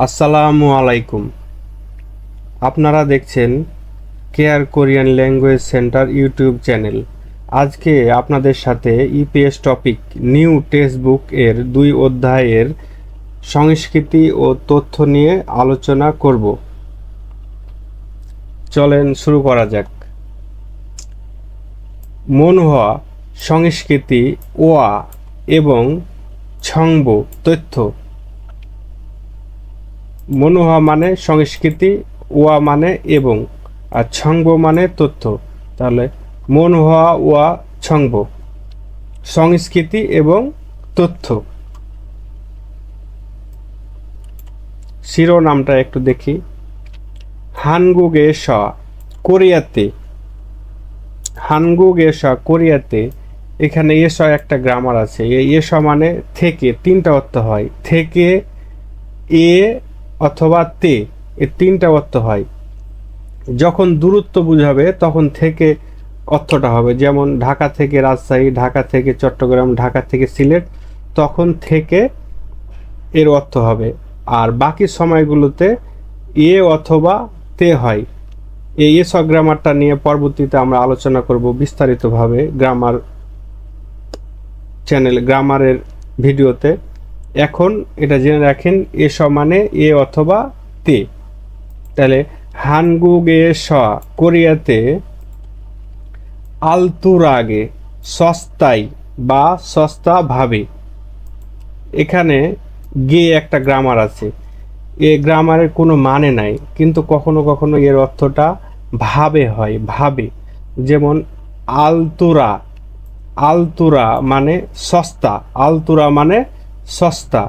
আসসালামু আলাইকুম। আপনারা দেখছেন care Korean language centre YouTube channel. আজকে আপনাদের সাথে EPS topic new text book এর 2 অধ্যায়ের সংস্কৃতি ও তথ্য নিয়ে আলোচনা করব। চলেন শুরু করা যাক। মনহোয়া সংস্কৃতি, ওয়া এবং ছংব তথ্য। মনোহা মানে সংস্কৃতি, ওয়া মানে এবং, আর ছংব মানে তথ্য। তাহলে মনোহা ওয়া ছংব, সংস্কৃতি এবং তথ্য। শিরোনামটা একটু দেখি। হানগুগে স কোরিয়াতে, হানগুগে স কোরিয়াতে। এখানে এস একটা গ্রামার আছে। এই এস মানে থেকে, 3টা অর্থ হয়। থেকে, এ অথবা তে, এর 3টা অর্থ হয়। যখন দূরত্ব বুঝাবে তখন থেকে অর্থটা হবে। যেমন ঢাকা থেকে রাজশাহী, ঢাকা থেকে চট্টগ্রাম, ঢাকা থেকে সিলেট, তখন থেকে এর অর্থ হবে। আর বাকি সময়গুলোতে এ অথবা তে হয়। এই এসব গ্রামারটা নিয়ে পরবর্তীতে আমরা আলোচনা করব বিস্তারিতভাবে গ্রামার চ্যানেল, গ্রামারের ভিডিওতে। এখন এটা জেনে রাখেন, এসব মানে এ অথবা তে। তাহলে হানগুগে স কোরিয়াতে আলতুরাগে সস্তায় বা সস্তা ভাবে। এখানে গে একটা গ্রামার আছে। এ গ্রামারের কোনো মানে নাই, কিন্তু কখনো কখনো এর অর্থটা ভাবে হয়, ভাবে। যেমন আলতুরা, আলতুরা মানে সস্তা, আলতুরা মানে সস্তা।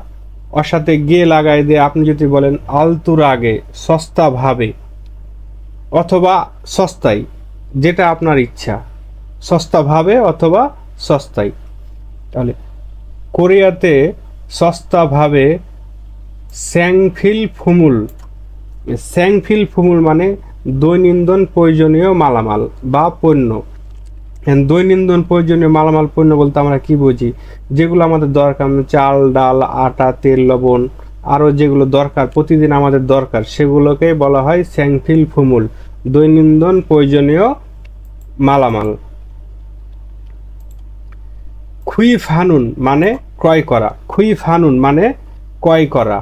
ওর সাথে গে লাগাই দিয়ে আপনি যদি বলেন আলতুরাগে সস্তা ভাবে, অথবা সস্তায়, যেটা আপনার ইচ্ছা, সস্তাভাবে অথবা সস্তায়। তাহলে কোরিয়াতে সস্তাভাবে স্যাংফিল ফুমুল। স্যাংফিল ফুমুল মানে দৈনন্দিন প্রয়োজনীয় মালামাল বা পণ্য। দৈনন্দিন প্রয়োজনীয় মালামাল পণ্য বলতে আমরা কি বুঝি? যেগুলো আমাদের দরকার, চাল, ডাল, আটা, তেল, লবণ, আরও যেগুলো দরকার, প্রতিদিন আমাদের দরকার, সেগুলোকে বলা হয় স্যাংফিল ফুমুল, দৈনন্দিন প্রয়োজনীয় মালামাল। খুই ফানুন মানে ক্রয় করা, খুই ফানুন মানে ক্রয় করা।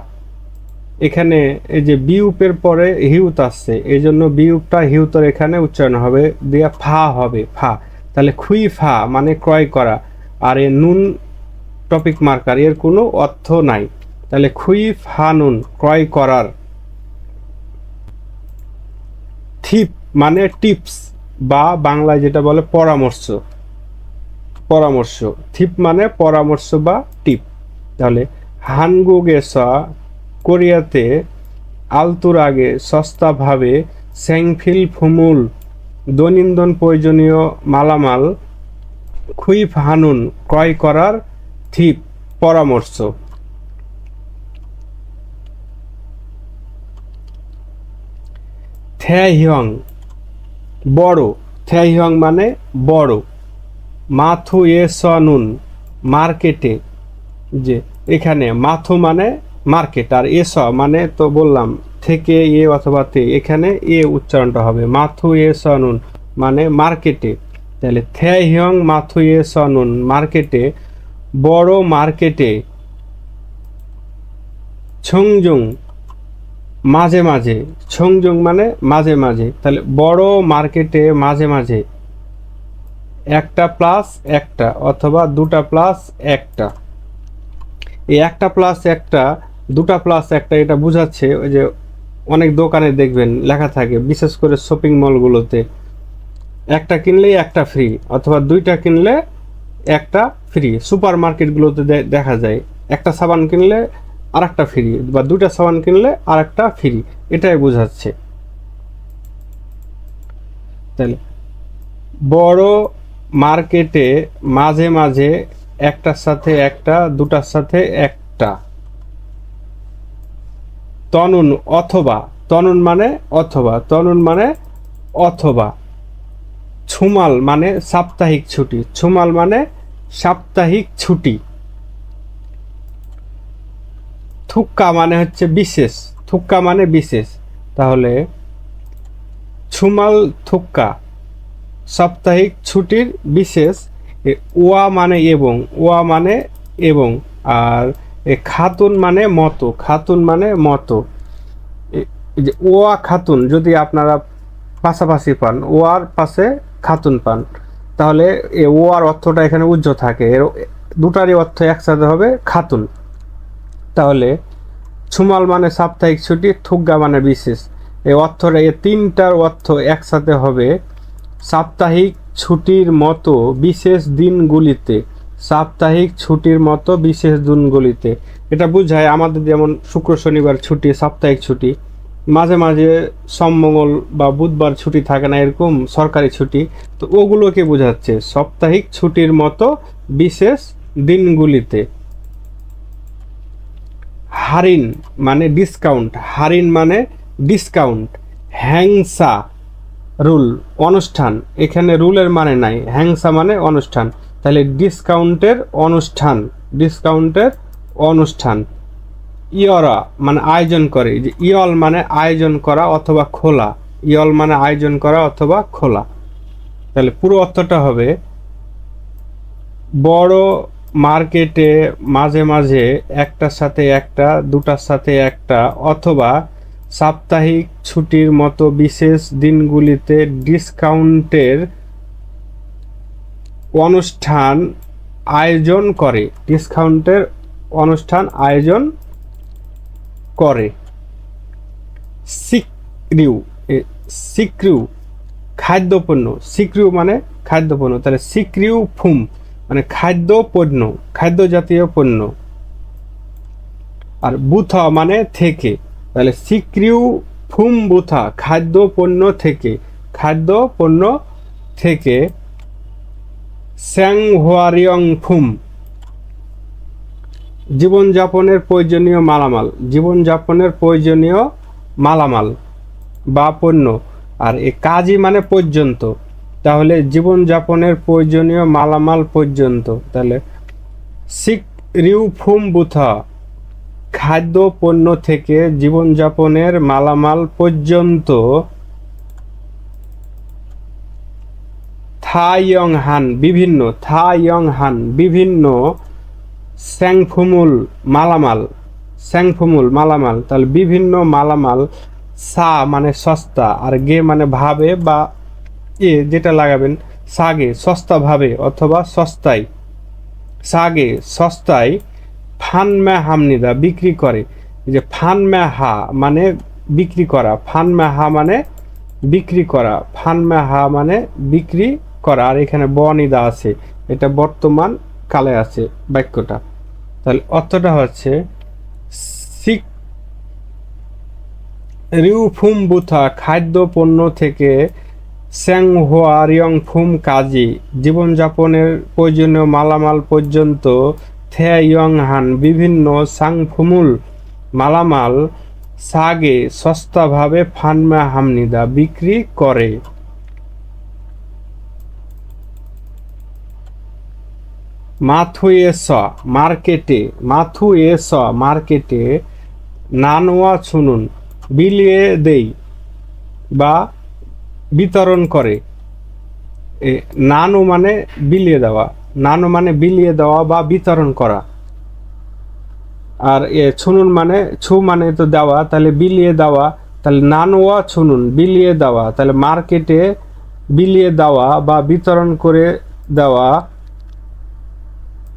এখানে এই যে বিউপের পরে হিউত আসছে, এই জন্য বিউপটা হিউতর এখানে উচ্চারণ হবে, দিয়া ফা হবে, ফা। তাহলে খুই ফা মানে ক্রয় করা। আর এ নুন টপিক মার্কার, এর কোনো অর্থ নাই। তাহলে খুই ফানুন ক্রয় করার। থিপ মানে টিপস, বা বাংলায় যেটা বলে পরামর্শ, পরামর্শ। থিপ মানে পরামর্শ বা টিপ। তাহলে হানগুগেসা কোরিয়াতে আলতুরাগে সস্তাভাবে স্যাংফিল ফুমুল, দৈনন্দিন প্রয়োজনীয় মালামাল, খুইফ হানুন ক্রয় করার, থিপ পরামর্শ। থ্যাহিয়ং বড়, থ্যাহিয়ং মানে বড়। মাথু এ সনুন মার্কেটে, যে এখানে মাথু মানে মার্কেট, আর এস মানে তো বললাম থেকে, এ অথবা তে, এখানে এ উচ্চারণটা হবে। মাথু এ সনুন মানে মার্কেটে। তাহলে থ্যাহিয়ং মাথু এ সনুন মার্কেটে, বড় মার্কেটে। ছংজুং মাঝে মাঝে, ছংজুং মানে মাঝে মাঝে। তাহলে বড় মার্কেটে মাঝে মাঝে, একটা প্লাস একটা অথবা দুটা প্লাস একটা। এই একটা প্লাস একটা, দুটা প্লাস একটা, এটা বোঝাচ্ছে ওই যে অনেক দোকানে দেখবেন লেখা থাকে, বিশেষ করে শপিং মলগুলোতে, একটা কিনলেই একটা ফ্রি, অথবা দুইটা কিনলে একটা ফ্রি। সুপার মার্কেটগুলোতে দেখা যায় একটা সাবান কিনলে আর একটা ফ্রি, বা দুটা সাবান কিনলে আর একটা ফ্রি, এটাই বোঝাচ্ছে। তাহলে বড় মার্কেটে মাঝে মাঝে, একটার সাথে একটা, দুটার সাথে একটা। তনুন অথবা, তনুন মানে অথবা, তনুন মানে অথবা। ছুমাল মানে সাপ্তাহিক ছুটি, ছুমাল মানে সাপ্তাহিক ছুটি। থুক্কা মানে হচ্ছে বিশেষ, থুক্কা মানে বিশেষ, তাহলে ছুমাল থুক্কা সাপ্তাহিক ছুটির বিশেষ। ওয়া মানে এবং, ওয়া মানে এবং, আর খাতুন মানে মতো, খাতুন মানে মতো। এই যে ওয়া খাতুন যদি আপনারা পাশাপাশি পান, ওয়ার পাশে খাতুন পান, তাহলে ওয়ার অর্থটা এখানে উজ্জ্ব থাকে, এর দুটারই অর্থ একসাথে হবে খাতুন। তাহলে ছুমাল মানে সাপ্তাহিক ছুটি, থুগ্গা মানে বিশেষ, এই অর্থটা, এই তিনটার অর্থ একসাথে হবে সাপ্তাহিক ছুটির মতো বিশেষ দিনগুলিতে, সাপ্তাহিক ছুটির মতো বিশেষ দিনগুলিতে। এটা বোঝায় আমাদের যেমন শুক্র শনিবার ছুটি, সাপ্তাহিক ছুটি, মাঝে মাঝে সোম মঙ্গল বা বুধবার ছুটি থাকে না, এরকম সরকারি ছুটি, তো ওগুলোকে বোঝাচ্ছে সাপ্তাহিক ছুটির মতো বিশেষ দিনগুলিতে। হারিন মানে ডিসকাউন্ট, হারিন মানে ডিসকাউন্ট। হ্যাংসা রুল অনুষ্ঠান, এখানে রুলের মানে নাই, হ্যাংসা মানে অনুষ্ঠান, তাহলে ডিসকাউন্টের অনুষ্ঠান, ডিসকাউন্টের অনুষ্ঠান। ইয়রা মানে আয়োজন করে, যে ইয়ল মানে আয়োজন করা অথবা খোলা, ইয়ল মানে আয়োজন করা অথবা খোলা। তাহলে পুরো অর্থটা হবে বড় মার্কেটে মাঝে মাঝে একটার সাথে একটা, দুটার সাথে একটা, অথবা সাপ্তাহিক ছুটির মতো বিশেষ দিনগুলিতে ডিসকাউন্টের অনুষ্ঠান আয়োজন করে, ডিসকাউন্টের অনুষ্ঠান আয়োজন করে। সিক্রিউ, সিক্রিউ খাদ্যপণ্য, সিক্রিউ মানে খাদ্যপণ্য, তাহলে সিক্রিউ ফুম মানে খাদ্য পণ্য, খাদ্য জাতীয় পণ্য। আর বুথা মানে থেকে, তাহলে সিক্রিউ ফুম বুথা খাদ্য পণ্য থেকে, খাদ্য পণ্য থেকে। স্যাং হোয়ারিয়ং ফুম জীবনযাপনের প্রয়োজনীয় মালামাল, জীবনযাপনের প্রয়োজনীয় মালামাল বা পণ্য। আর এ কাজই মানে পর্যন্ত, তাহলে জীবনযাপনের প্রয়োজনীয় মালামাল পর্যন্ত, তাহলে সিক রিউ ফুম বুথা খাদ্য পণ্য থেকে জীবনযাপনের মালামাল পর্যন্ত। থাইয়ং হান বিভিন্ন, থাইয়ং হান বিভিন্ন। স্যাংফুমুল মালামাল, স্যাংফুমুল মালামাল, তাহলে বিভিন্ন মালামাল। সা মানে সস্তা, আর গে মানে ভাবে বা এ যেটা লাগাবেন, সাগে সস্তা ভাবে অথবা সস্তায়, সাগে সস্তায়। ফানম্যা হামনিদা বিক্রি করে, যে ফানম্যা হা মানে বিক্রি করা, ফানম্যা হা মানে বিক্রি করা, ফানম্যা হা মানে বিক্রি করা, আর এখানে বনিদা আছে, এটা বর্তমান কালে আছে বাক্যটা। তাহলে অর্থটা হচ্ছে সিক রিউ ফুম বুথা খাদ্য পণ্য থেকে স্যাং হোয়ারিয়ং ফুম কাজী জীবনযাপনের প্রয়োজনীয় মালামাল পর্যন্ত। থে ইয়ং হান বিভিন্ন সাংফুমুল মালামাল সাগে সস্তাভাবে ফানম্যা হামনিদা বিক্রি করে। মাথুয়েস মার্কেটে, মাথুয়েস মার্কেটে। নানোয়া শুনুন বিলিয়ে দেই বা বিতরণ করে। নানো মানে বিলিয়ে দেওয়া, নানো মানে বিলিয়ে দেওয়া বা বিতরণ করা। আর ছুনুন মানে ছু মানে তো দেওয়া, তাহলে বিলিয়ে দেওয়া, তাহলে নানোয়া ছুনুন বিলিয়ে দেওয়া, তাহলে মার্কেটে বিলিয়ে দেওয়া বা বিতরণ করে দেওয়া।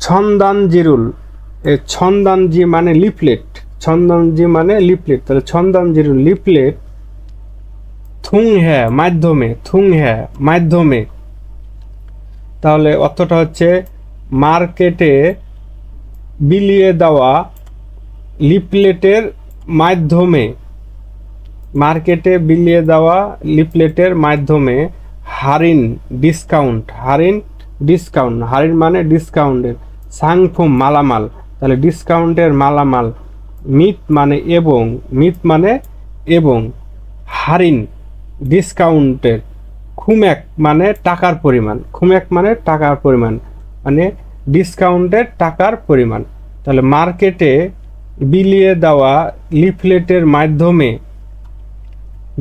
ছন্দানজিরুল, ছন্দানজি মানে লিফলেট, ছন্দানজি মানে লিফলেট, তাহলে ছন্দানজিরুল লিফলেট। থুং হ্যাঁ মাধ্যমে, থুং হ্যাঁ মাধ্যমে, তাহলে অর্থটা হচ্ছে মার্কেটে বিলিয়ে দেওয়া লিফলেটের মাধ্যমে, মার্কেটে বিলিয়ে দেওয়া লিফলেটের মাধ্যমে। হারিন ডিসকাউন্ট, হারিন ডিসকাউন্ট, হারিন মানে ডিসকাউন্টের। সাংফুম মালামাল, তাহলে ডিসকাউন্টের মালামাল। মিত মানে এবং, মিত মানে এবং। হারিন ডিসকাউন্টের। খুমেক মানে টাকার পরিমাণ, খুমেক মানে টাকার পরিমাণ, মানে ডিসকাউন্টের টাকার পরিমাণ। তাহলে মার্কেটে বিলিয়ে দেওয়া লিফলেটের মাধ্যমে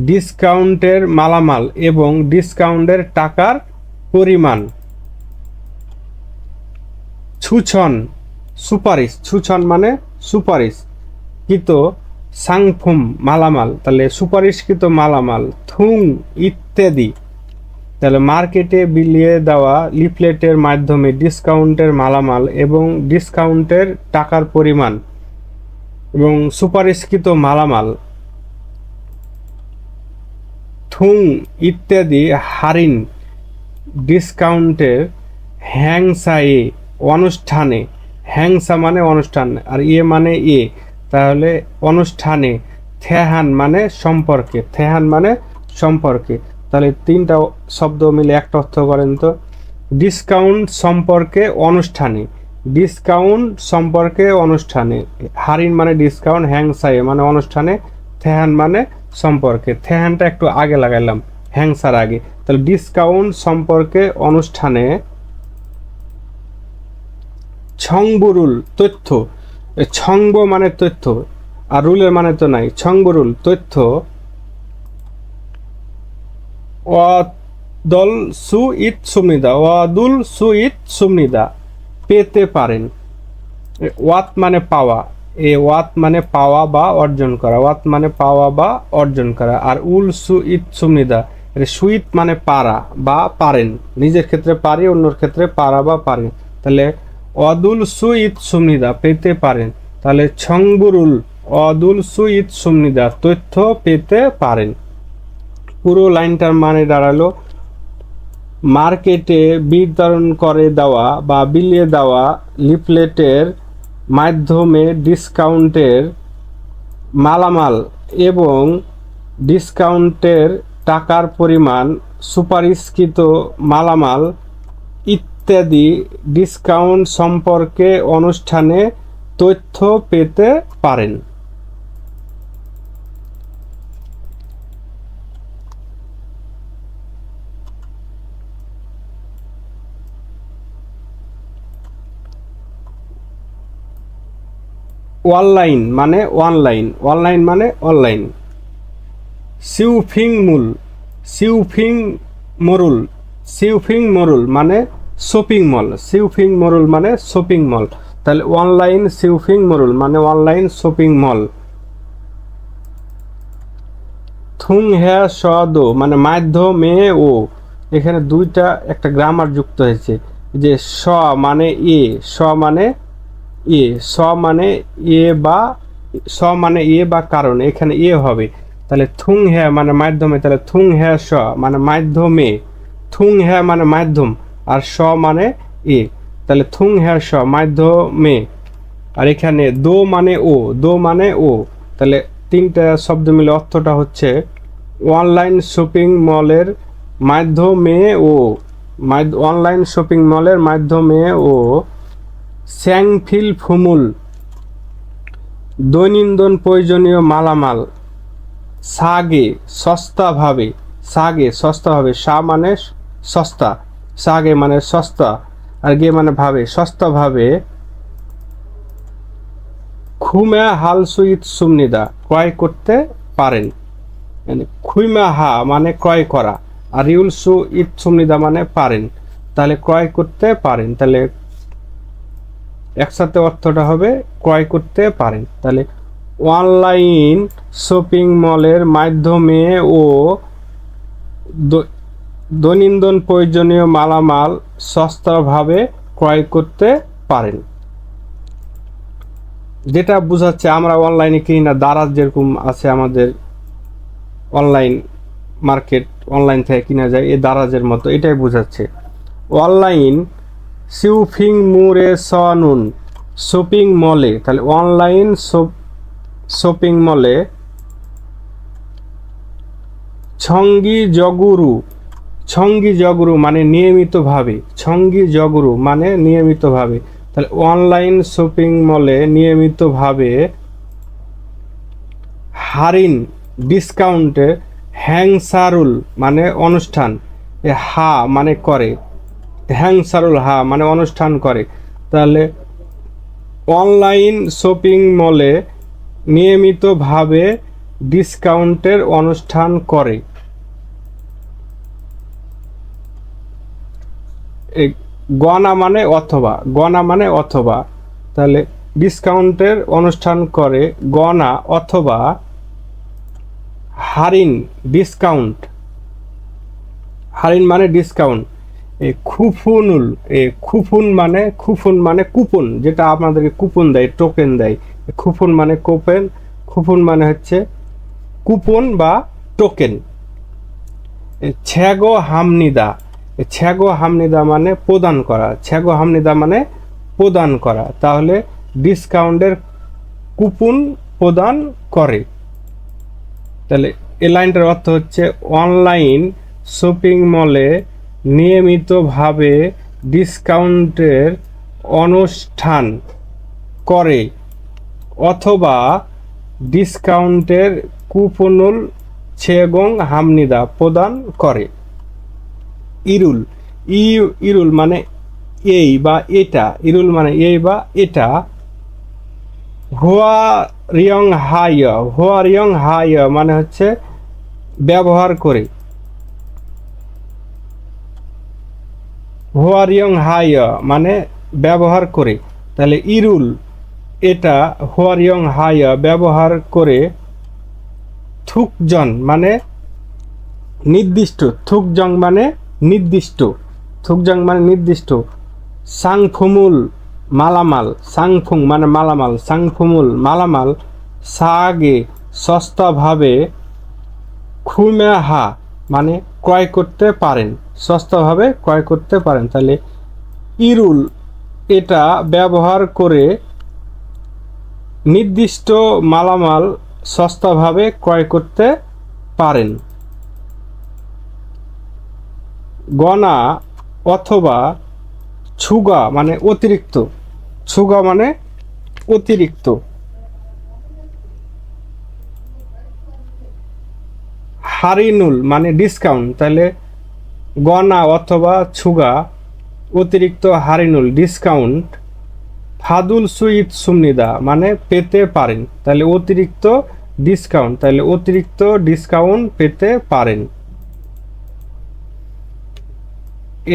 ডিসকাউন্টের মালামাল এবং ডিসকাউন্টের টাকার পরিমাণ। ছুছন সুপারিশ, ছুছন মানে সুপারিশ কৃত সাংফুম মালামাল, তাহলে সুপারিশকৃত মালামাল। থুং ইত্যাদি, তাহলে মার্কেটে বিলিয়ে দেওয়া লিফলেটের মাধ্যমে ডিসকাউন্টের মালামাল এবং ডিসকাউন্টের টাকার পরিমাণ এবং সুপারিশকৃত মালামাল। থুং ইত্যাদি হারিন ডিসকাউন্টের হ্যাংসায়ে অনুষ্ঠানে, হ্যাংসা মানে অনুষ্ঠান আর ইয়ে মানে এ, তাহলে অনুষ্ঠানে। থেহান মানে সম্পর্কে, থেহান মানে সম্পর্কে, তাহলে তিনটা শব্দ মিলে একটা অর্থ করেন তো। ডিসকাউন্ট সম্পর্কে অনুষ্ঠানে, ডিসকাউন্ট সম্পর্কে অনুষ্ঠানে। হারিন মানে ডিসকাউন্ট, হ্যাংসায়ে মানে অনুষ্ঠানে, থেহান মানে সম্পর্কে। থেহানটা একটু আগে লাগাইলাম হ্যাংসার আগে, তাহলে ডিসকাউন্ট সম্পর্কে অনুষ্ঠানে। ছংবুরুল তথ্য, ছংব মানে তথ্য আর রুলের মানে তো নাই, ছংবুরুল তথ্য। ওয়াদল সুইত সুমনিদা, ওয়াদুল সুইত সুমনিদা পেতে পারেন। ওয়াত মানে পাওয়া, এ ওয়াত মানে পাওয়া বা অর্জন করা, ওয়াত মানে পাওয়া বা অর্জন করা। আর উল সুইত সুমনিদা, সুইত মানে পারা বা পারেন, নিজের ক্ষেত্রে পারি, অন্যর ক্ষেত্রে পারা বা পারেন। তাহলে অদুল সুইত সুমনিদা পেতে পারেন, তাহলে ছংবুরুল অদুল সুইত সুমনিদা তথ্য পেতে পারেন। পুরো লাইনটার মানে দাঁড়ালো মার্কেটে বিতরণ করে দেওয়া বা বিলিয়ে দেওয়া লিফলেটের মাধ্যমে ডিসকাউন্টের মালামাল এবং ডিসকাউন্টের টাকার পরিমাণ, সুপারিশকৃত মালামাল ইত্যাদি ডিসকাউন্ট সম্পর্কে অনুষ্ঠানে তথ্য পেতে পারেন। অনলাইন মানে অনলাইন, অনলাইন মানে অনলাইন। সিউফিং মূল, সিউফিং মরুল, সিউফিং মরুল মানে শপিং মল, সিউফিং মরুল মানে শপিং মল, তাহলে অনলাইন সিউফিং মরুল মানে অনলাইন শপিং মল। থুং হ্যা সদ মানে মাধ্যমে ও, এখানে দুইটা একটা গ্রামার যুক্ত হয়েছে, যে স মানে এ, স মানে এ, স মানে এ বা স মানে এ বা কারণ, এখানে এ হবে, তাহলে থুং হ্যা মানে মাধ্যমে, তাহলে থুং হ্যা স মানে মাধ্যমে, থুং হ্যা মানে মাধ্যম আর স মানে এ, তাহলে থুং হ্যা স মাধ্যমে। আর এখানে দো মানে ও, দো মানে ও, তাহলে তিনটা শব্দ মিলে অর্থটা হচ্ছে অনলাইন শপিং মলের মাধ্যমে ও, অনলাইন শপিং মলের মাধ্যমে ও। স্যাংফিল ফুমুল দৈনন্দিন প্রয়োজনীয় মালামাল সাগে সস্তাভাবে, সাগে সস্তাভাবে, সা মানে সস্তা, সাগে মানে সস্তা আর গে মানে ভাবে, সস্তাভাবে। খুমা হাল সুইত সুমনিদা ক্রয় করতে পারেন, মানে খুইমা হা মানে ক্রয় করা আর ইউল সু ইত সুমনিদা মানে পারেন, তাহলে ক্রয় করতে পারেন, তাহলে একসাথে অর্থটা হবে ক্রয় করতে পারেন। তাহলে অনলাইন শপিং মলের মাধ্যমে ও দৈনন্দিন প্রয়োজনীয় মালামাল সস্তাভাবে ক্রয় করতে পারেন। যেটা বোঝাচ্ছে আমরা অনলাইনে কিনি না, দারাজ যেরকম আছে আমাদের অনলাইন মার্কেট, অনলাইন থেকে কিনা যায়, এই দারাজের মতো, এটাই বোঝাচ্ছে। অনলাইন সিউফিং মুরে সনুন শপিং মলে, তাহলে অনলাইন শপিং মলে। ছঙ্গি জগুরু, ছঙ্গি জগুরু মানে নিয়মিতভাবে, ছঙ্গি জগুরু মানে নিয়মিতভাবে, তাহলে অনলাইন শপিং মলে নিয়মিতভাবে। হারিন ডিসকাউন্টে হ্যাংসারুল মানে অনুষ্ঠান, হা মানে করে, হ্যাংসারুল হা মানে অনুষ্ঠান করে, তাহলে অনলাইন শপিং মলে নিয়মিতভাবে ডিসকাউন্টের অনুষ্ঠান করে। এই গণা মানে অথবা, গণা মানে অথবা, তাহলে ডিসকাউন্টের অনুষ্ঠান করে গণা অথবা হারিন ডিসকাউন্ট, হারিন মানে ডিসকাউন্ট। এই খুফুনুল, এই খুফুন মানে কুপন, যেটা আপনাদেরকে কুপন দেয়, টোকেন দেয়। খুফুন মানে কুপন, খুফুন মানে হচ্ছে কুপন বা টোকেন। ছ্যাগো হামনিদা, ছ্যাগো হামনিদা মানে প্রদান করা, ছ্যাগো হামনিদা মানে প্রদান করা, তাহলে ডিসকাউন্টের কুপন প্রদান করে। তাহলে এই লাইনটার অর্থ হচ্ছে অনলাইন শপিং মলে নিয়মিতভাবে ডিসকাউন্টের অনুষ্ঠান করে অথবা ডিসকাউন্টের কুপনুল ছেগং হামনিদা প্রদান করে। ইরুল, ইরুল মানে এই বা এটা, ইরুল মানে এই বা এটা। হোয়া রিয়ং হাইয়া, হোয়া রিয়ং হাইয়া মানে হচ্ছে ব্যবহার করে, হোয়া রিয়ং হাইয়া মানে ব্যবহার করে। তাহলে ইরুল এটা, হোয়া রিয়ং হাইয়া ব্যবহার করে। থুকজন মানে নির্দিষ্ট, থুকজং মানে নির্দিষ্ট, থুকজং মানে নির্দিষ্ট। সাংফুমুল মালামাল, সাংফুং মানে মালামাল, সাংফুমুল মালামাল সাগে সস্তাভাবে। খুমেহা মানে ক্রয় করতে পারেন, সস্তাভাবে ক্রয় করতে পারেন। তাহলে ইরুল এটা ব্যবহার করে নির্দিষ্ট মালামাল সস্তাভাবে ক্রয় করতে পারেন। গণা অথবা ছুগা মানে অতিরিক্ত, ছুগা মানে অতিরিক্ত। হারিনুল মানে ডিসকাউন্ট, তাহলে গণা অথবা ছুগা অতিরিক্ত, হারিনুল ডিসকাউন্ট। ফাদুল সুইট সুমনিদা মানে পেতে পারেন, তাহলে অতিরিক্ত ডিসকাউন্ট, তাহলে অতিরিক্ত ডিসকাউন্ট পেতে পারেন।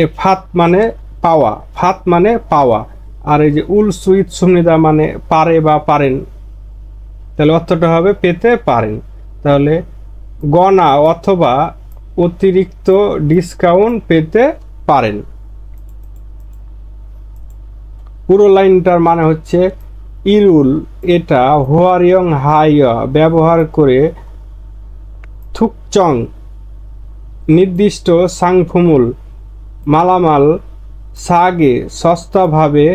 এ ফাত মানে পাওয়া, ফাত মানে পাওয়া। আর এই যে উল সুইট সুমনিদা মানে পারে বা পারেন, তাহলে অর্থটা হবে পেতে পারেন। তাহলে গণা অথবা অতিরিক্ত ডিসকাউন্ট পেতে পারেন। পুরো লাইনটার মানে হচ্ছে ইরুল এটা হোয়ারিয়ং হাইয়া ব্যবহার করে থুকচং নির্দিষ্ট সাংফুমুল মালামাল সাগে সস্তাভাবে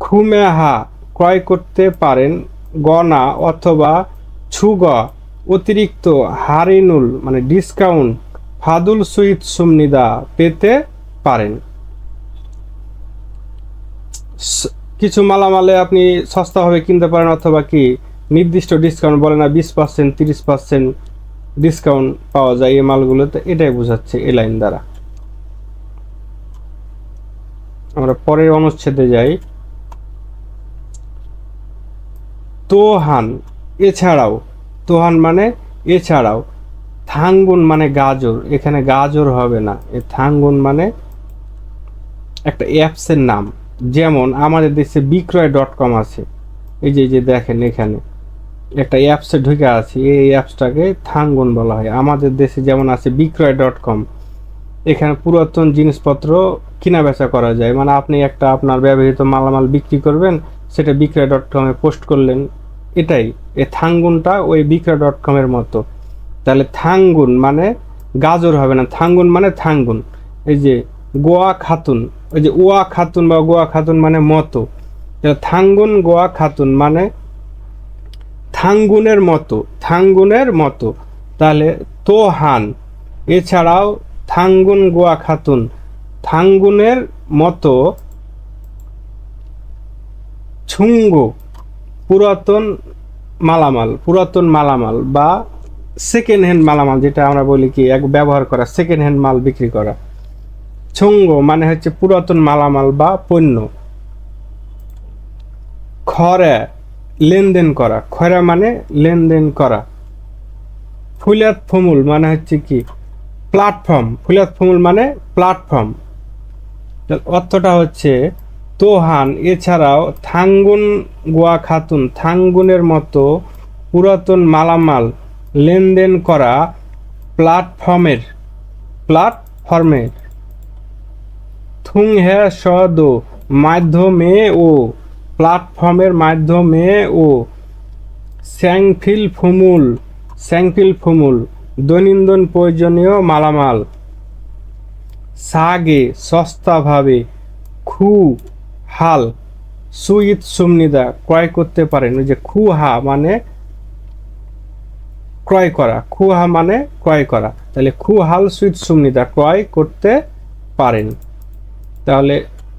খুমেহা ক্রয় করতে পারেন। গণা অথবা ছুগা অতিরিক্ত, হারিনুল মানে ডিসকাউন্ট, ফাদুল সুইট সুমনিদা পেতে পারেন। কিছু মালামালে আপনি সস্তাভাবে কিনতে পারেন অথবা কি নির্দিষ্ট ডিসকাউন্ট বলে না, 20%, 30% ডিসকাউন্ট পাওয়া যায় এই মালগুলোতে, এটাই বোঝাচ্ছে এই লাইন দ্বারা। আমরা পরের অনুচ্ছেদে যাই। তোহান এছাড়াও, তোহান মানে এছাড়াও। থাঙ্গুন মানে গাজর, এখানে গাজর হবে না, এ থাঙ্গুন মানে একটা অ্যাপসের নাম। যেমন আমাদের দেশে বিক্রয়.com আছে, এই যে দেখেন এখানে একটা অ্যাপসে ঢুকে আছে, এই অ্যাপসটাকে থাঙ্গুন বলা হয়। আমাদের দেশে যেমন আছে বিক্রয়.com, এখানে পুরাতন জিনিসপত্র কিনা বেচা করা যায়। মানে আপনি একটা আপনার ব্যবহৃত মালামাল বিক্রি করবেন, সেটা বিক্রয়.com-এ পোস্ট করলেন, এটাই। এই থাঙ্গুনটা ওই বিক্রয়.com-এর মতো। তাহলে থাঙ্গুন মানে গাজর হবে না, থাঙ্গুন মানে থাঙ্গুন। এই যে গোয়া খাতুন, ওই যে ওয়া খাতুন বা গোয়া খাতুন মানে মতো, থাঙ্গুন গোয়া খাতুন মানে থাঙ্গুনের মতো, থাঙ্গুনের মতো। তাহলে তোহান এছাড়াও থাঙ্গুন গোয়া খাতুন থাঙ্গুনের মতো। ছুঙ্গ পুরাতন মালামাল, পুরাতন মালামাল বা সেকেন্ড হ্যান্ড মালামাল, যেটা আমরা বলি কি এক ব্যবহার করা সেকেন্ড হ্যান্ড মাল বিক্রি করা। ছুঙ্গ মানে হচ্ছে পুরাতন মালামাল বা পণ্য। খরে লেনদেন করা, খরা মানে লেনদেন করা। ফুলাত ফমুল মানে হচ্ছে কি প্ল্যাটফর্ম, ফুলাত ফমুল মানে প্ল্যাটফর্ম। অর্থটা হচ্ছে তোহান এছাড়াও থাঙ্গুন গোয়া খাতুন, থাঙ্গুনের মতো পুরাতন মালামাল লেনদেন করা প্ল্যাটফর্মের, প্ল্যাটফর্মের। থুং হে সদ মাধ্যমে ও, প্ল্যাটফর্মের মাধ্যমে ও। স্যাংফিল ফুমুল, স্যাংফিল ফুমুল দৈনন্দিন প্রয়োজনীয় মালামাল। সাগে সস্তাভাবে, খু হাল সুইত সুমনিদা ক্রয় করতে পারেন। ওই যে খুহা মানে ক্রয় করা, খুহা মানে ক্রয় করা, তাহলে খু হাল সুইত সুমনিদা ক্রয় করতে পারেন। তাহলে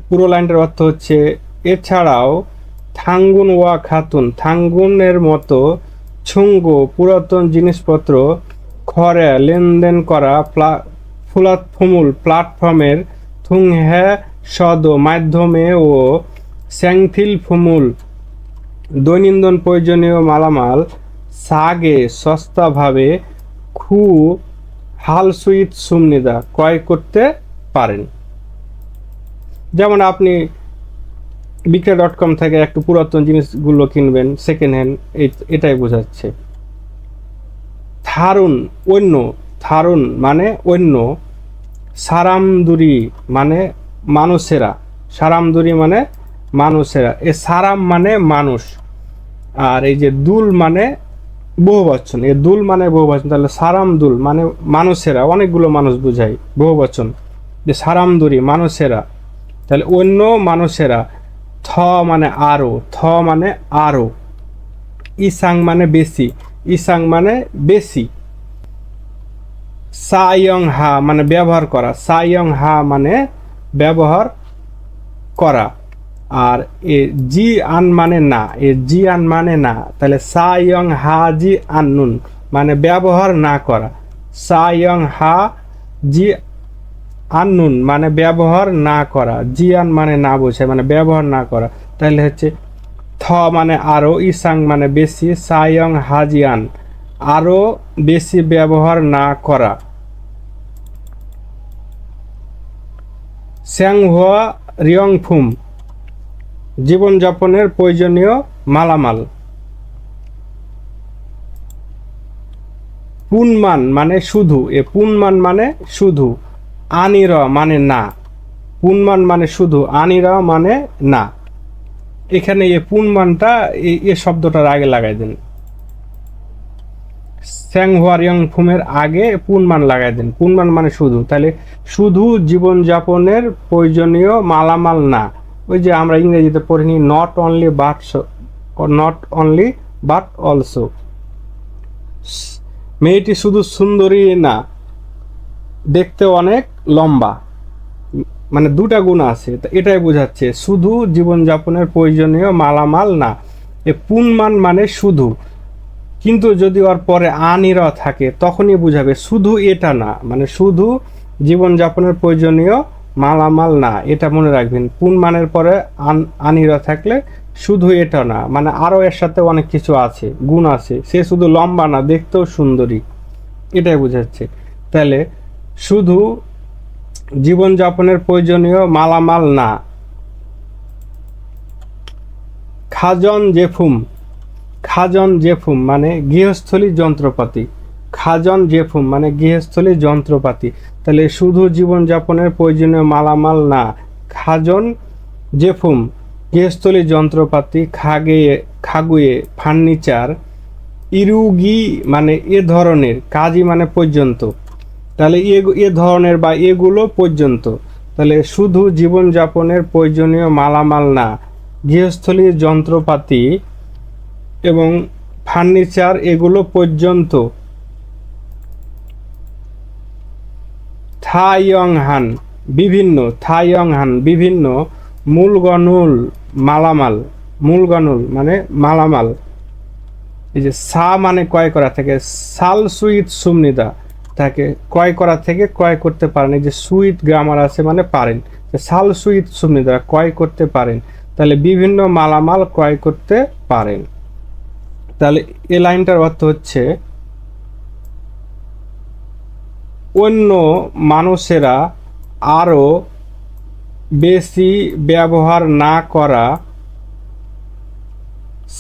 পুরো লাইনটার অর্থ হচ্ছে এছাড়াও থাঙ্গুন ওয়া খাতুন, থাঙ্গুনের মতো ছুঙ্গ পুরাতন জিনিসপত্র খরে লেনদেন করা ফুলাত ফুমুল প্ল্যাটফর্মের। থুং হে সদ মাধ্যমে ও স্যাংফিল ফুমুল দৈনন্দিন প্রয়োজনীয় মালামাল। সাগে সস্তাভাবে, খু হাল সুইত সুমনিদা ক্রয় করতে পারেন। যেমন আপনি বিক্রয়.com থেকে একটু পুরাতন জিনিসগুলো কিনবেন সেকেন্ড হ্যান্ড, এটাই বোঝাচ্ছে। থারুন অন্য, থারুন মানে অন্য। সারামদুরি মানে মানুষেরা, সারামদুরি মানে মানুষেরা। এ সারাম মানে মানুষ, আর এই যে দুল মানে বহুবচন, এ দুল মানে বহুবচন, তাহলে সারামদুল মানে মানুষেরা, অনেকগুলো মানুষ বোঝায় বহুবচন। যে সারামদুরি মানুষেরা, তাহলে অন্য মানুষেরা। থ মানে আরো, থ মানে আরো। ইসাং মানে বেশি, ইসাং মানে বেশি। সায়ং হা মানে ব্যবহার করা, সায়ং হা মানে ব্যবহার করা। আর এ জি আন মানে না, এ জি আন মানে না, তাহলে সায়ং হা জি আন্নুন মানে ব্যবহার না করা। সায়ং হা জি আন্নুন মানে ব্যবহার না করা, জিয়ান মানে না বোঝায় মানে ব্যবহার না করা। তাহলে হচ্ছে থ মানে আরো, ইসাং মানে বেশি, সায়ং হাজিয়ান আরো বেশি ব্যবহার না করা। স্যাংহুয়া রিয়ংফুম জীবনযাপনের প্রয়োজনীয় মালামাল। পুনমান মানে শুধু, এ পুনমান মানে শুধু, আনির মানে না। পুনমান মানে শুধু, আনির মানে না। এখানে এ পুনমানটা এ শব্দটার আগে লাগাই দেন, স্যাংহুয়ারিয়ং ফুমের আগে পুনমান লাগাই দেন। পুনমান মানে শুধু, তাহলে শুধু জীবনযাপনের প্রয়োজনীয় মালামাল না। ওই যে আমরা ইংরেজিতে পড়িনি not only but, not only but also. মেয়েটি শুধু সুন্দরী না, দেখতে অনেক লম্বা, মানে দুটা গুণ আছে, এটাই বোঝাচ্ছে শুধু জীবনযাপনের প্রয়োজনীয় মালামাল না। এ পুনমান মানে শুধু, কিন্তু যদি ওর পরে আনির থাকে তখনই বুঝাবে শুধু এটা না, মানে শুধু জীবনযাপনের প্রয়োজনীয় মালামাল না, এটা মনে রাখবেন। পুনমানের পরে আনির থাকলে শুধু এটা না, মানে আরও এর সাথে অনেক কিছু আছে, গুণ আছে, সে শুধু লম্বা না, দেখতেও সুন্দরী, এটাই বোঝাচ্ছে। তাহলে শুধু জীবনযাপনের প্রয়োজনীয় মালামাল না। খাজন জেফুম, খাজন জেফুম মানে গৃহস্থলী যন্ত্রপাতি, খাজন জেফুম মানে গৃহস্থলী যন্ত্রপাতি। তাহলে শুধু জীবনযাপনের প্রয়োজনীয় মালামাল না, খাজন জেফুম গৃহস্থলী যন্ত্রপাতি। খাগুয়ে ফার্নিচার। ইরুগি মানে এ ধরনের, কাজী মানে পর্যন্ত, তাহলে এ ধরনের বা এগুলো পর্যন্ত। তাহলে শুধু জীবনযাপনের প্রয়োজনীয় মালামাল না, গৃহস্থলী যন্ত্রপাতি এবং ফার্নিচার এগুলো পর্যন্ত। থাইয়ংহান বিভিন্ন, থাইয়ংহান বিভিন্ন। মূলগনুল মালামাল, মূলগনুল মানে মালামাল। এই যে সা মানে ক্রয় করা থেকে, সাল সুইট সুমনিদা থাকে, ক্রয় করা থেকে ক্রয় করতে পারেন। এই যে সুইট গ্রামার আছে মানে পারেন, সাল সুইট সুমনিদা ক্রয় করতে পারেন। তাহলে বিভিন্ন মালামাল ক্রয় করতে পারেন। তাহলে এই লাইনটার অর্থ হচ্ছে অন্য মানুষেরা আরও বেশি ব্যবহার না করা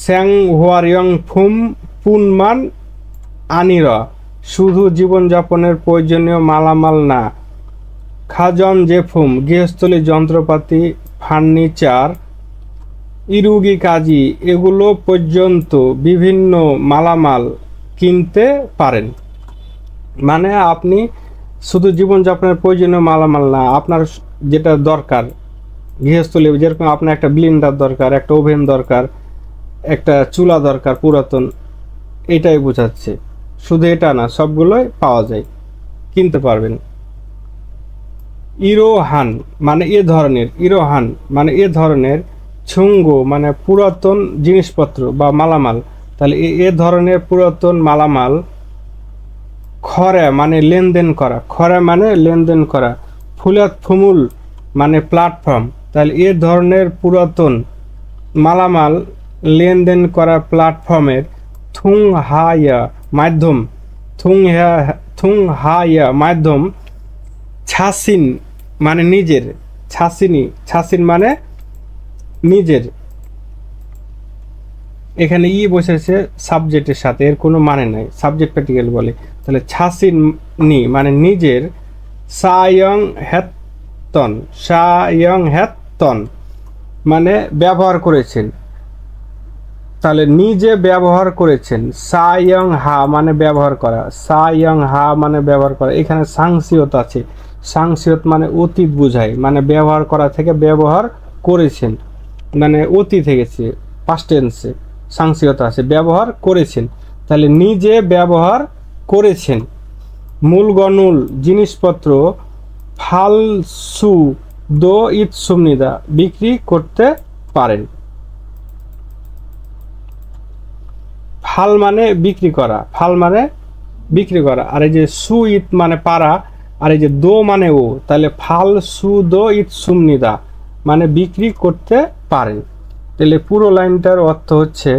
স্যাং হোয়ারিয়ং ফুম পুনমান আনিরা, শুধু জীবনযাপনের প্রয়োজনীয় মালামাল না, খাজন জেফুম গৃহস্থলী যন্ত্রপাতি, ফার্নিচার, ইরুগি কাজি এগুলো পর্যন্ত বিভিন্ন মালামাল কিনতে পারেন। মানে আপনি শুধু জীবনযাপনের প্রয়োজনীয় মালামাল না, আপনার যেটা দরকার গৃহস্থলী, যেরকম আপনার একটা ব্লেন্ডার দরকার, একটা ওভেন দরকার, একটা চুলা দরকার পুরাতন, এটাই বোঝাচ্ছে। শুধু এটা না, সবগুলোই পাওয়া যায়, কিনতে পারবেন। ইরোহান মানে এ ধরনের, ইরোহান মানে এ ধরনের, ছুঙ্গ মানে পুরাতন জিনিসপত্র বা মালামাল, তাহলে এ ধরনের পুরাতন মালামাল। খরা মানে লেনদেন করা, খরা মানে লেনদেন করা, ফুলাত ফুমুল মানে প্ল্যাটফর্ম, তাহলে এ ধরনের পুরাতন মালামাল লেনদেন করা প্ল্যাটফর্মের থুং হায়া মাধ্যম, থুং হায়া মাধ্যম, ছাসিন মানে নিজের, ছাসিনি ছাসিন মানে নিজের, এখানে ই বসেছে সাবজেক্টের সাথে, এর কোনো মানে নাই, সাবজেক্ট প্র্যাকটিক্যাল বলে। তাহলে ছাসিন নি মানে নিজের, সায়ং হ্যাতন, সায়ং হ্যাতন মানে ব্যবহার করেছেন, তাহলে নিজে ব্যবহার করেছেন। সায়ং হা মানে ব্যবহার করা, সায়ং হা মানে ব্যবহার করা। এখানে সাংসিয়ত আছে, সাংসিয়ত মানে অতীত বোঝায়, মানে ব্যবহার করা থেকে ব্যবহার করেছেন, মানে অতীত হয়ে গেছে, পাস্ট টেন্সে সাংসিয়ত আছে, ব্যবহার করেছেন। তাহলে নিজে ব্যবহার করেছেন। মূলগনুল জিনিসপত্র ফালসু দো ইত সুমনিদা বিক্রি করতে পারেন। ফাল মানে বিক্রি করা, ফাল মানে বিক্রি করা, আর এই যে সু ইত মানে পারা, আর এই যে দো মানে ও, তাহলে ফাল সু দো ইত সুমনিদা মানে বিক্রি করতে পারেন। তাহলে পুরো লাইনটার অর্থ হচ্ছে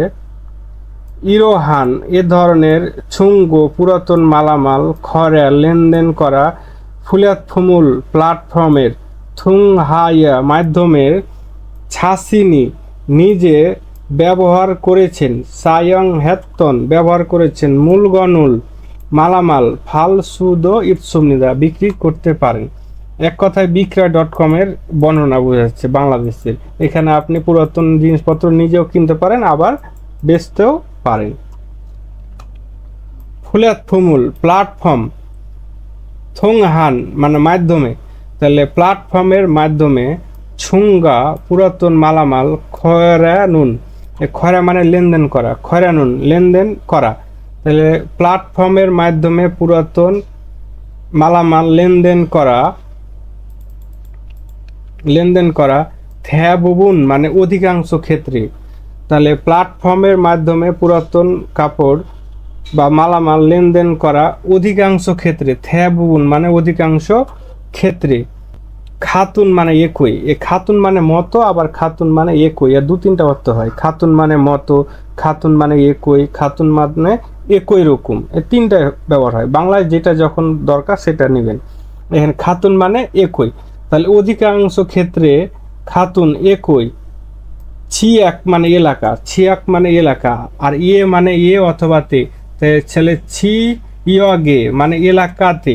ইরোহান এ ধরনের ছুঙ্গ পুরাতন মালামাল খরা লেনদেন করা ফুলাতফুমুল প্ল্যাটফর্মের থুং হাইয়া মাধ্যমের ছাসিনি নিজে ব্যবহার করেছেন, সায়ং হ্যাত্তন ব্যবহার করেছেন, মূলগনুল মালামাল ফাল সুদ ইৎসুমনিদা বিক্রি করতে পারেন। এক কথায় বিক্রয়.com এর বর্ণনা বোঝাচ্ছে বাংলাদেশের। এখানে আপনি পুরাতন জিনিসপত্র নিজেও কিনতে পারেন, আবার বেচতেও পারেন। ফুলাতফুমুল প্ল্যাটফর্ম, থোংহান মানে মাধ্যমে, তাহলে প্ল্যাটফর্মের মাধ্যমে, ছুঙ্গা পুরাতন মালামাল, খয়রানুন খয়রা মানে লেনদেন করা, খয়রানুন লেনদেন করা, তাহলে প্ল্যাটফর্মের মাধ্যমে পুরাতন মালামাল লেনদেন করা, লেনদেন করা। থ্যাবুবুন মানে অধিকাংশ ক্ষেত্রে, তাহলে প্ল্যাটফর্মের মাধ্যমে পুরাতন কাপড় বা মালামাল লেনদেন করা অধিকাংশ ক্ষেত্রে, থ্যাবুবুন মানে অধিকাংশ ক্ষেত্রে। খাতুন মানে একই, এ খাতুন মানে মতো, আবার খাতুন মানে একই, এর দু তিনটা অর্থ হয়। খাতুন মানে মতো, খাতুন মানে একই, খাতুন মানে একই রকম, এই তিনটা ব্যবহার হয়। বাংলায় যেটা যখন দরকার সেটা নেবেন। এখানে খাতুন মানে একই, তাহলে অধিকাংশ ক্ষেত্রে খাতুন একই। ছিয়াক মানে এলাকা, ছিয়াক মানে এলাকা, আর ইয়ে মানে এ অথবা তে, ছেলে ছি ইয়গে মানে এলাকাতে,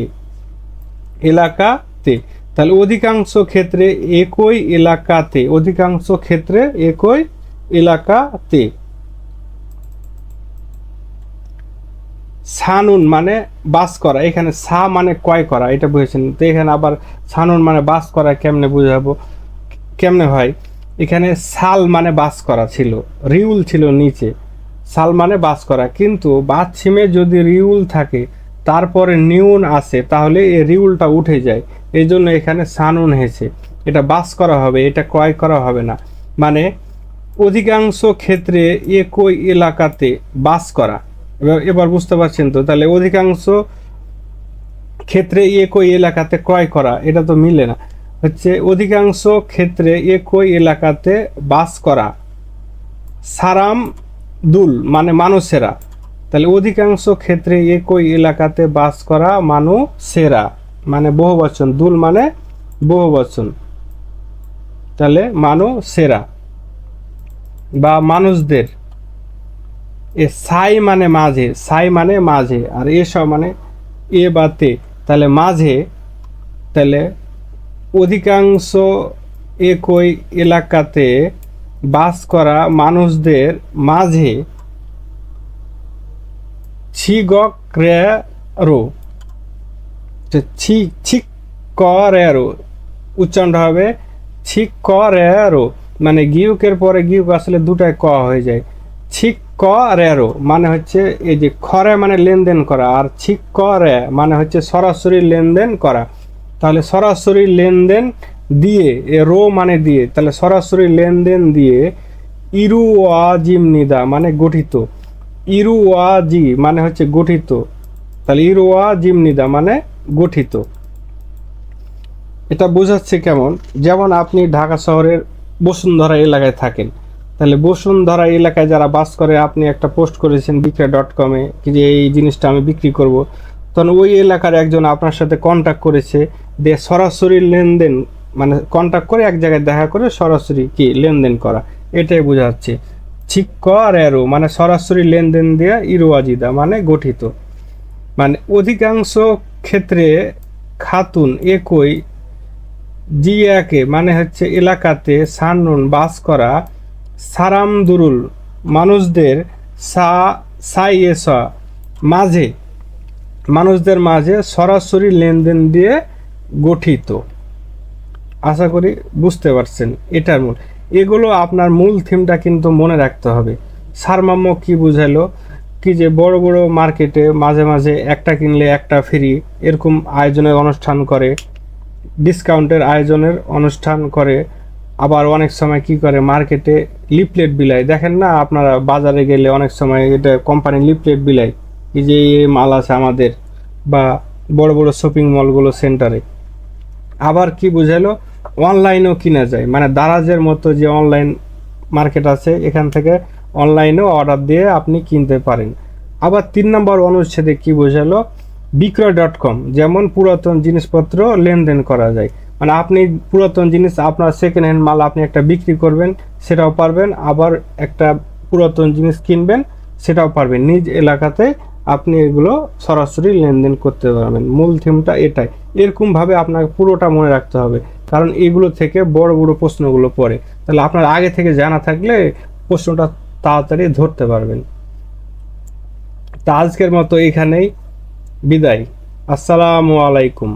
এলাকাতে, তাহলে অধিকাংশ ক্ষেত্রে একই এলাকাতে, অধিকাংশ ক্ষেত্রে একই এলাকাতে। সানুন মানে বাস করা, এখানে সা মানে ক্রয় করা, এটা বুঝেছেন তো। এখানে আবার সানুন মানে বাস করা কেমনে বুঝাবো, কেমনে হয়। এখানে সাল মানে বাস করা ছিল, রিউল ছিল নিচে, সাল মানে বাস করা, কিন্তু বাচ্ছিমে যদি রিউল থাকে তারপরে নিউন আসে তাহলে এই রিউলটা উঠে যায়, এই জন্য এখানে সানুন হয়েছে। এটা বাস করা হবে, এটা ক্রয় করা হবে না। মানে অধিকাংশ ক্ষেত্রে একই এলাকাতে বাস করা। এবার বুঝতে পারছেন তো। তাহলে অধিকাংশ ক্ষেত্রে একই এলাকাতে ক্রয় করা, এটা তো মিলে না। হচ্ছে অধিকাংশ ক্ষেত্রে একই এলাকাতে বাস করা। সারাম দুল মানে মানুষেরা, তাহলে অধিকাংশ ক্ষেত্রে একই এলাকাতে বাস করা মানুষেরা মানে বহুবচন, দুল মানে বহুবচন, তাহলে মানুষেরা বা মানুষদের। এ সাই মানে মাঝে, সাই মানে মাঝে, আর এসব মানে এ বা তে, তাহলে মাঝে, তাহলে অধিকাংশ একই এলাকাতে বাস করা মানুষদের মাঝে ছিগকরেরো, ছিক করেরো উচ্চারণটা হবে ছিক করেরো, মানে গিউকের পরে গিউক আসলে দুটায় ক হয়ে যায়। ছিক করেরো মানে হচ্ছে এই যে খরে মানে লেনদেন করা, আর ছিক করে মানে হচ্ছে সরাসরি লেনদেন করা। তাহলে সরাসরি লেনদেন দিয়ে, এ রো মানে দিয়ে, তাহলে সরাসরি লেনদেন দিয়ে ইরুয়াজিমনিদা মানে গঠিত, ইরুয়াজি মানে হচ্ছে গঠিত, তাহলে ইরুয়াজিমনিদা মানে গঠিত। এটা বোঝাচ্ছে কেমন, যেমন আপনি ঢাকা শহরের বসুন্ধরা এলাকায় থাকেন, তাহলে বসুন্ধরা এলাকায় যারা বাস করে, আপনি একটা পোস্ট করেছেন বিক্রয়.com-এ কি যে এই জিনিসটা আমি বিক্রি করব, তখন ওই এলাকার একজন আপনার সাথে কন্ট্যাক্ট করেছে, দিয়ে সরাসরি লেনদেন মানে কন্ট্যাক্ট করে এক জায়গায় দেখা করে সরাসরি কি লেনদেন করা, এটাই বোঝাচ্ছে। ছিক্করেরো মানে সরাসরি লেনদেন দিয়ে ইরোয়াজিদা মানে গঠিত। মানে অধিকাংশ ক্ষেত্রে খাতুন একই জিয়াকে মানে হচ্ছে এলাকাতে সান্নুন বাস করা সারামদুরুল মানুষদের সাইয়েসা মাঝে, মানুষদের মাঝে সরাসরি লেনদেন দিয়ে গঠিত। আশা করি বুঝতে পারছেন এটার মূল। এগুলো আপনার মূল থিমটা কিন্তু মনে রাখতে হবে। সারমর্ম কি বুঝালো, কি যে বড় বড় মার্কেটে মাঝে মাঝে একটা কিনলে একটা ফ্রি এরকম আয়োজনের অনুষ্ঠান করে, ডিসকাউন্টের আয়োজনের অনুষ্ঠান করে। আবার অনেক সময় কি করে মার্কেটে লিফলেট বিলায়, দেখেন না আপনারা বাজারে গেলে অনেক সময় এটা কোম্পানি লিফলেট বিলায়, এই যে এই মাল আছে আমাদের, বা বড় বড় শপিং মলগুলো সেন্টারে। আবার কি বুঝালো, অনলাইনেও কিনা যায়, মানে দারাজের মতো যে অনলাইন মার্কেট আছে এখান থেকে অনলাইনেও অর্ডার দিয়ে আপনি কিনতে পারেন। আবার 3 নম্বর অনুচ্ছেদে কি বোঝালো, বিক্রয়.com যেমন পুরাতন জিনিসপত্র লেনদেন করা যায়, মানে আপনি পুরাতন জিনিস আপনার সেকেন্ড হ্যান্ড মাল আপনি একটা বিক্রি করবেন সেটাও পারবেন, আবার একটা পুরাতন জিনিস কিনবেন সেটাও পারবেন, নিজ এলাকাতে আপনি এগুলো সরাসরি লেনদেন করতে পারবেন। মূল থিমটা এটাই, এরকমভাবে আপনাকে পুরোটা মনে রাখতে হবে, কারণ এগুলো থেকে বড় বড় প্রশ্নগুলো পড়ে, তাহলে আপনার আগে থেকে জানা থাকলে প্রশ্নটা তাড়াতাড়ি ধরতে পারবেন। তা আজকের মতো এখানেই বিদায়। আসসালামু আলাইকুম।